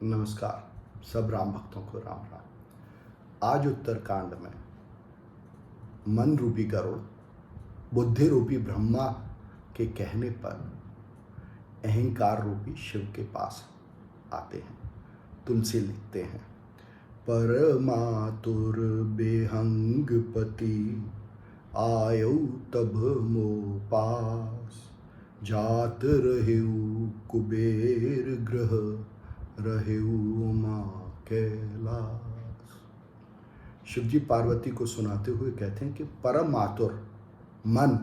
नमस्कार सब राम भक्तों को राम राम। आज उत्तरकांड में मन रूपी गरुड़ बुद्धि रूपी ब्रह्मा के कहने पर अहंकार रूपी शिव के पास आते हैं। तुलसी लिखते हैं, परमातुर बेहंग पति आयौ तब मो पास, जात रहेऊ कुबेर ग्रह रहेऊ माँ कैलाश। शिवजी पार्वती को सुनाते हुए कहते हैं कि परम आतुर मन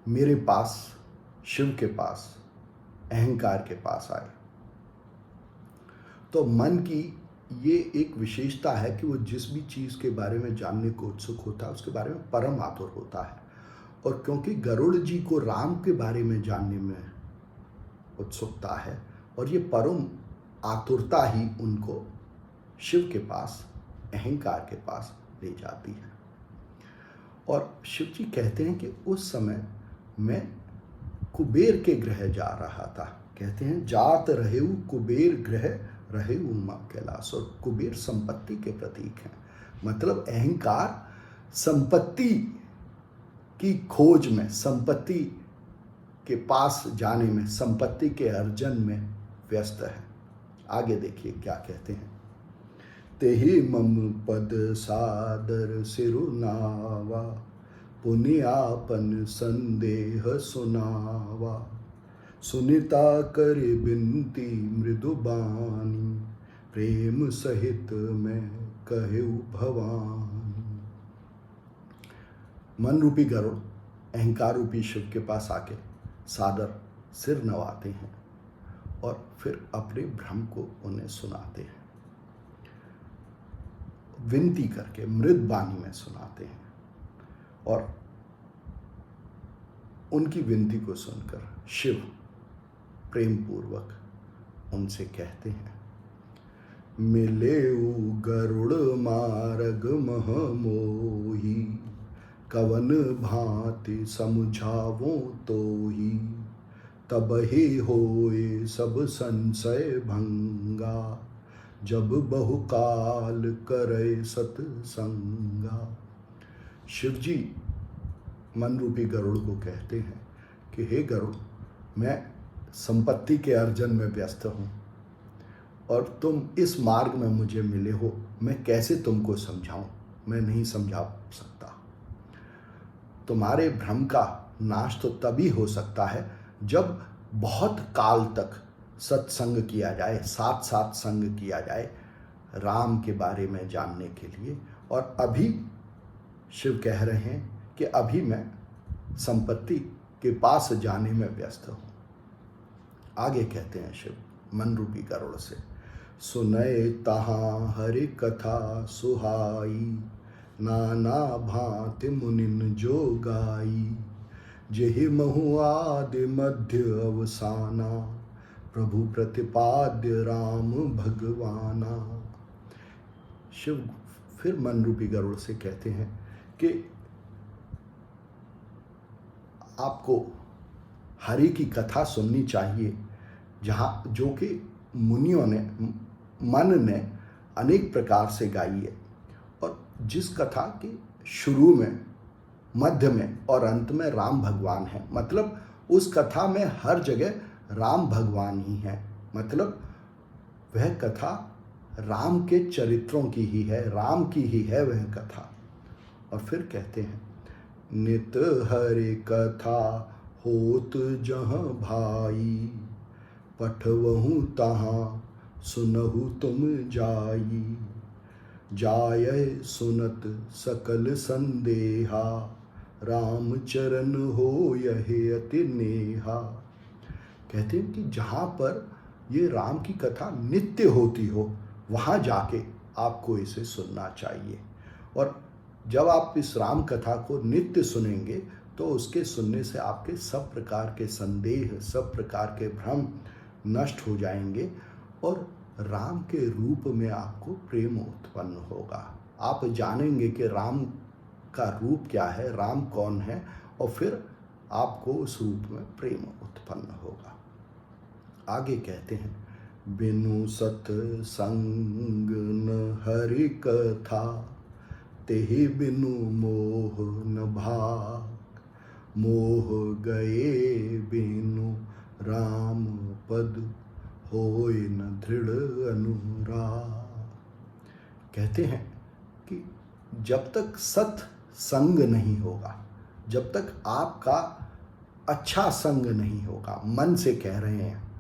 मेरे पास, शिव के पास, अहंकार के पास आए। तो मन की ये एक विशेषता है कि वो जिस भी चीज़ के बारे में जानने को उत्सुक होता है उसके बारे में परम आतुर होता है। और क्योंकि गरुड़ जी को राम के बारे में जानने में उत्सुकता है और ये परम आतुरता ही उनको शिव के पास, अहंकार के पास ले जाती है। और शिव जी कहते हैं कि उस समय मैं कुबेर के ग्रह जा रहा था। कहते हैं जात रहेऊ कुबेर ग्रह रहेऊ माँ कैलाश। और कुबेर संपत्ति के प्रतीक हैं, मतलब अहंकार संपत्ति की खोज में, संपत्ति के पास जाने में, संपत्ति के अर्जन में व्यस्त है। आगे देखिए क्या कहते हैं। तेहि मम पद सादर सिरुनावा, पुनियापन संदेह सुनावा, सुनिता करे बिनती मृदुबानी, प्रेम सहित मैं कहेऊ भवानी। मन रूपी गरुड़ अहंकार रूपी शिव के पास आके सादर सिर नवाते हैं और फिर अपने भ्रम को उन्हें सुनाते हैं, विनती करके मृद वाणी में सुनाते हैं। और उनकी विनती को सुनकर शिव प्रेम पूर्वक उनसे कहते हैं, मिलेऊ गरुड़ मार्ग मह मोही, कवन भांति समझावो तोही, तब ही होए सब संशय भंगा, जब बहुकाल करे सतसंगा। शिवजी मन रूपी गरुड़ को कहते हैं कि हे गरुड़, मैं संपत्ति के अर्जन में व्यस्त हूँ और तुम इस मार्ग में मुझे मिले हो, मैं कैसे तुमको समझाऊं, मैं नहीं समझा सकता। तुम्हारे भ्रम का नाश तो तभी हो सकता है जब बहुत काल तक सत्संग किया जाए, साथ साथ संग किया जाए राम के बारे में जानने के लिए। और अभी शिव कह रहे हैं कि अभी मैं संपत्ति के पास जाने में व्यस्त हूँ। आगे कहते हैं शिव मन रूपी गरुड़ से, सुनय तहाँ हरि कथा सुहाई, नाना भांति मुनिन जो गाई, जेहि महु आदि मध्य अवसाना, प्रभु प्रतिपाद्य राम भगवाना। शिव फिर मन रूपी गरुड़ से कहते हैं कि आपको हरि की कथा सुननी चाहिए, जहाँ जो कि मुनियों ने, मन ने अनेक प्रकार से गाई है, और जिस कथा के शुरू में, मध्य में और अंत में राम भगवान है। मतलब उस कथा में हर जगह राम भगवान ही है, मतलब वह कथा राम के चरित्रों की ही है, राम की ही है वह कथा। और फिर कहते हैं, नित हरि कथा होत जहाँ भाई, पठवहु तहाँ सुनहु तुम जाई, जाय सुनत सकल संदेहा, राम चरण हो यहे अति नेहा। कहते हैं कि जहाँ पर ये राम की कथा नित्य होती हो वहाँ जाके आपको इसे सुनना चाहिए। और जब आप इस राम कथा को नित्य सुनेंगे तो उसके सुनने से आपके सब प्रकार के संदेह, सब प्रकार के भ्रम नष्ट हो जाएंगे और राम के रूप में आपको प्रेम उत्पन्न होगा। आप जानेंगे कि राम का रूप क्या है, राम कौन है, और फिर आपको उस रूप में प्रेम उत्पन्न होगा। आगे कहते हैं, बिनु सत संग न हरि कथा, तेहि बिनु मोह न भाग, मोह गए बिनु राम पद, होय न दृढ़ अनुराग। कहते हैं कि जब तक सत संग नहीं होगा, जब तक आपका अच्छा संग नहीं होगा, मन से कह रहे हैं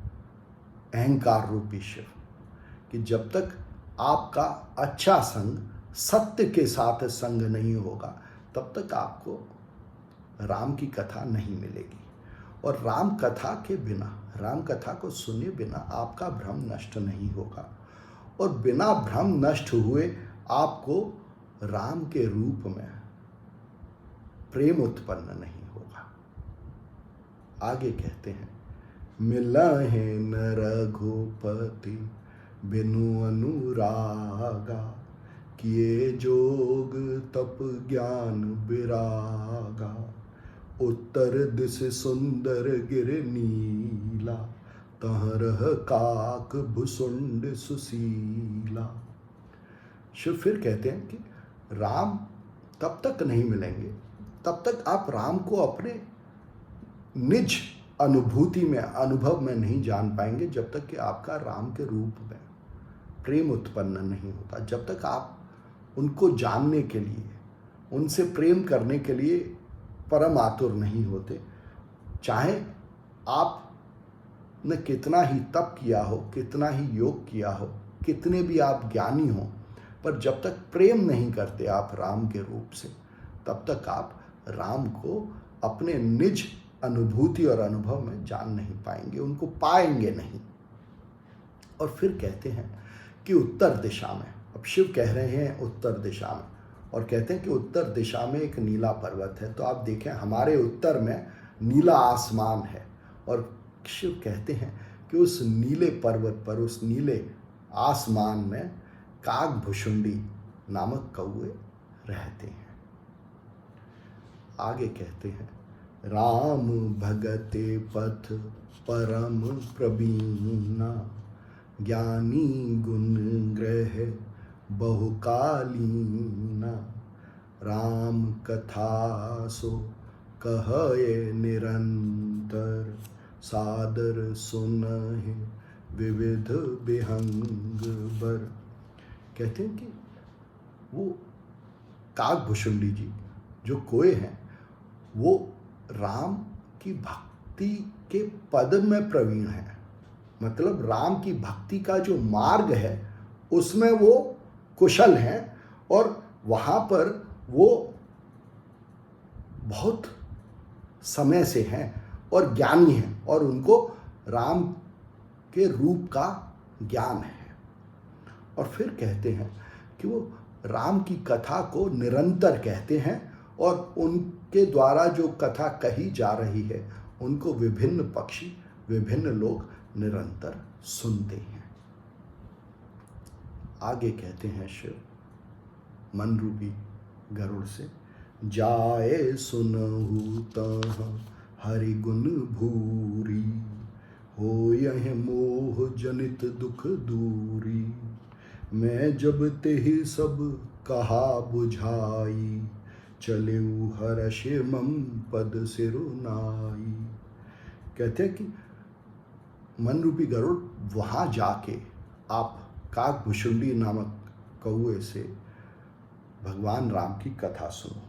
अहंकार रूपी शिव, कि जब तक आपका अच्छा संग, सत्य के साथ संग नहीं होगा, तब तक आपको राम की कथा नहीं मिलेगी। और राम कथा के बिना, राम कथा को सुने बिना आपका भ्रम नष्ट नहीं होगा, और बिना भ्रम नष्ट हुए आपको राम के रूप में प्रेम उत्पन्न नहीं होगा। आगे कहते हैं, मिला है न रघुपति बिनु अनुरागा, किए जोग तप ज्ञान विरागा, उत्तर दिश सुंदर गिर नीला, तहरह काक भुसुंड सुशीला। शिव फिर कहते हैं कि राम तब तक नहीं मिलेंगे, तब तक आप राम को अपने निज अनुभूति में, अनुभव में नहीं जान पाएंगे, जब तक कि आपका राम के रूप में प्रेम उत्पन्न नहीं होता। जब तक आप उनको जानने के लिए, उनसे प्रेम करने के लिए परम आतुर नहीं होते, चाहे आपने कितना ही तप किया हो, कितना ही योग किया हो, कितने भी आप ज्ञानी हो, पर जब तक प्रेम नहीं करते आप राम के रूप से, तब तक आप राम को अपने निज अनुभूति और अनुभव में जान नहीं पाएंगे, उनको पाएंगे नहीं। और फिर कहते हैं कि उत्तर दिशा में, अब शिव कह रहे हैं उत्तर दिशा में, और कहते हैं कि उत्तर दिशा में एक नीला पर्वत है। तो आप देखें, हमारे उत्तर में नीला आसमान है, और शिव कहते हैं कि उस नीले पर्वत पर, उस नीले आसमान में काकभुशुंडी नामक कौवे रहते हैं। आगे कहते हैं, राम भगते पथ परम प्रवीणा, ज्ञानी गुण ग्रह बहुकालीना, राम कथा सो कहे निरंतर, सादर सुनहि विविध विहंग बर। कहते हैं कि वो काकभुशुंडी जी जो कोए हैं, वो राम की भक्ति के पद में प्रवीण है, मतलब राम की भक्ति का जो मार्ग है उसमें वो कुशल हैं, और वहाँ पर वो बहुत समय से हैं और ज्ञानी हैं, और उनको राम के रूप का ज्ञान है। और फिर कहते हैं कि वो राम की कथा को निरंतर कहते हैं, और उनके द्वारा जो कथा कही जा रही है उनको विभिन्न पक्षी, विभिन्न लोग निरंतर सुनते हैं। आगे कहते हैं शिव मन रूपी गरुड़ से, जाए सुनहु तह हरि गुण भूरी, हो यह मोह जनित दुख दूरी, मैं जब तेहि सब कहा बुझाई, चले हर्ष मम पद सिरुनाई। कहते हैं कि मन रूपी गरुड़, वहाँ जाके आप काकभुशुंडी नामक कौए से भगवान राम की कथा सुनो,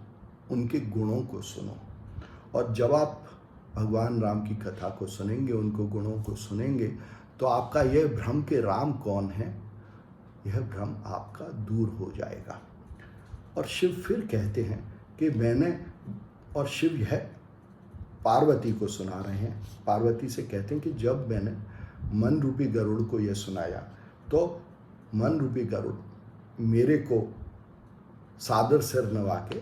उनके गुणों को सुनो, और जब आप भगवान राम की कथा को सुनेंगे, उनको गुणों को सुनेंगे, तो आपका यह भ्रम कि राम कौन है, यह भ्रम आपका दूर हो जाएगा। और शिव फिर कहते हैं कि मैंने, और शिव यह पार्वती को सुना रहे हैं, पार्वती से कहते हैं कि जब मैंने मन रूपी गरुड़ को यह सुनाया, तो मन रूपी गरुड़ मेरे को सादर सिर नवा के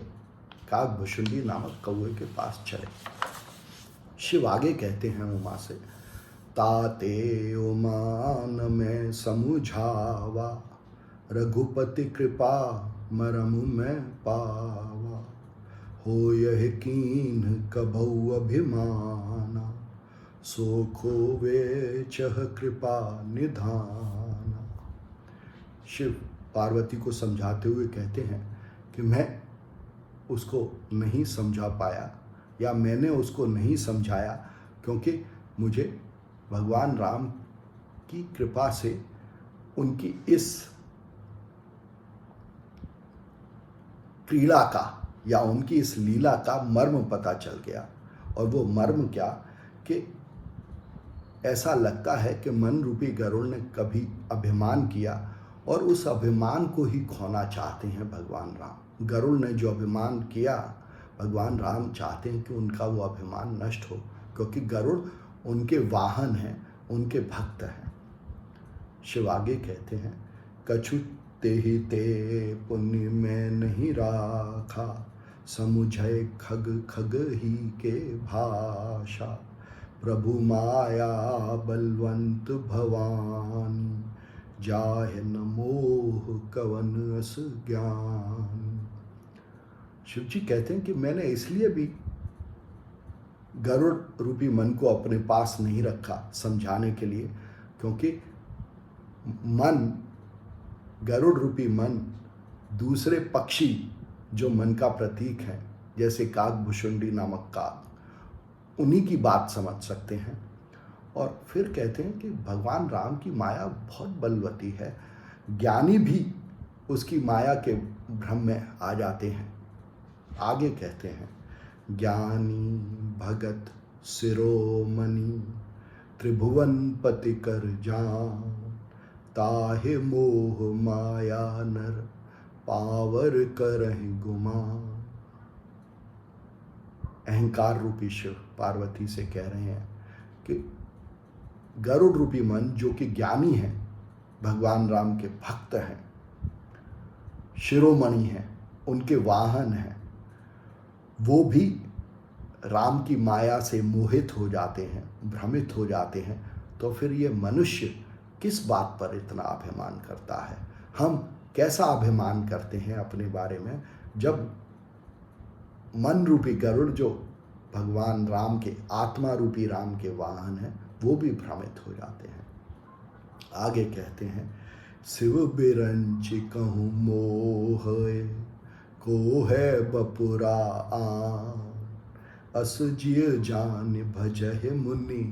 काकभुशुंडी नामक कौए के पास चले। शिव आगे कहते हैं उमा से, ताते उमान में समुझावा, रघुपति कृपा मरम में पावा, हो यह कीन कभौ अभिमाना, सो खोवे चह कृपा निधान। शिव पार्वती को समझाते हुए कहते हैं कि मैं उसको नहीं समझा पाया या मैंने उसको नहीं समझाया, क्योंकि मुझे भगवान राम की कृपा से उनकी इस क्रीड़ा का या उनकी इस लीला का मर्म पता चल गया। और वो मर्म क्या कि ऐसा लगता है कि मन रूपी गरुड़ ने कभी अभिमान किया और उस अभिमान को ही खोना चाहते हैं भगवान राम। गरुड़ ने जो अभिमान किया, भगवान राम चाहते हैं कि उनका वो अभिमान नष्ट हो, क्योंकि गरुड़ उनके वाहन हैं, उनके भक्त हैं। शिव आगे कहते हैं, कछु तेहि ते पुण्य में नहीं राखा, समुझय खग खग ही के भाषा, प्रभु माया बलवंत भवान, जाहे न मोह कवन अस ज्ञान। शिव जी कहते हैं कि मैंने इसलिए भी गरुड़ रूपी मन को अपने पास नहीं रखा समझाने के लिए, क्योंकि मन, गरुड़ रूपी मन दूसरे पक्षी जो मन का प्रतीक है, जैसे काक भुषुंडी नामक काक, उन्हीं की बात समझ सकते हैं। और फिर कहते हैं कि भगवान राम की माया बहुत बलवती है, ज्ञानी भी उसकी माया के भ्रम में आ जाते हैं। आगे कहते हैं, ज्ञानी भगत शिरोमणि, त्रिभुवन पति कर जान, ताहे मोह माया नर, पावर करहि गुमान। अहंकार रूपी शिव पार्वती से कह रहे हैं कि गरुड़ रूपी मन जो कि ज्ञानी है, भगवान राम के भक्त हैं, शिरोमणि हैं, उनके वाहन हैं, वो भी राम की माया से मोहित हो जाते हैं, भ्रमित हो जाते हैं। तो फिर ये मनुष्य किस बात पर इतना अभिमान करता है? हम कैसा अभिमान करते हैं अपने बारे में, जब मन रूपी गरुड़ जो भगवान राम के, आत्मा रूपी राम के वाहन हैं, वो भी भ्रमित हो जाते हैं। आगे कहते हैं, शिव बिरंच कहूँ मोह, को है बपुरा आन, अस जिय जान भजहि मुनि,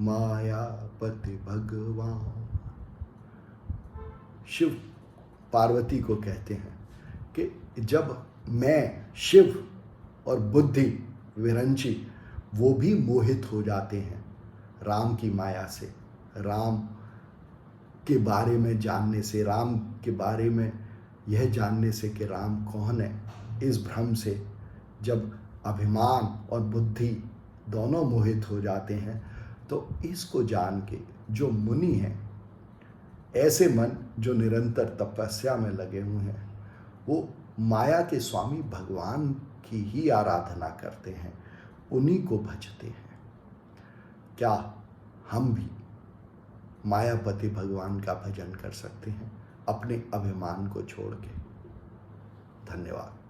मायापति भगवान। शिव पार्वती को कहते हैं कि जब मैं, शिव और बुद्धि विरंची, वो भी मोहित हो जाते हैं राम की माया से, राम के बारे में जानने से, राम के बारे में यह जानने से कि राम कौन है, इस भ्रम से जब अभिमान और बुद्धि दोनों मोहित हो जाते हैं, तो इसको जान के जो मुनि हैं, ऐसे मन जो निरंतर तपस्या में लगे हुए हैं, वो माया के स्वामी भगवान की ही आराधना करते हैं, उन्हीं को भजते हैं। क्या हम भी मायापति भगवान का भजन कर सकते हैं अपने अभिमान को छोड़ के? धन्यवाद।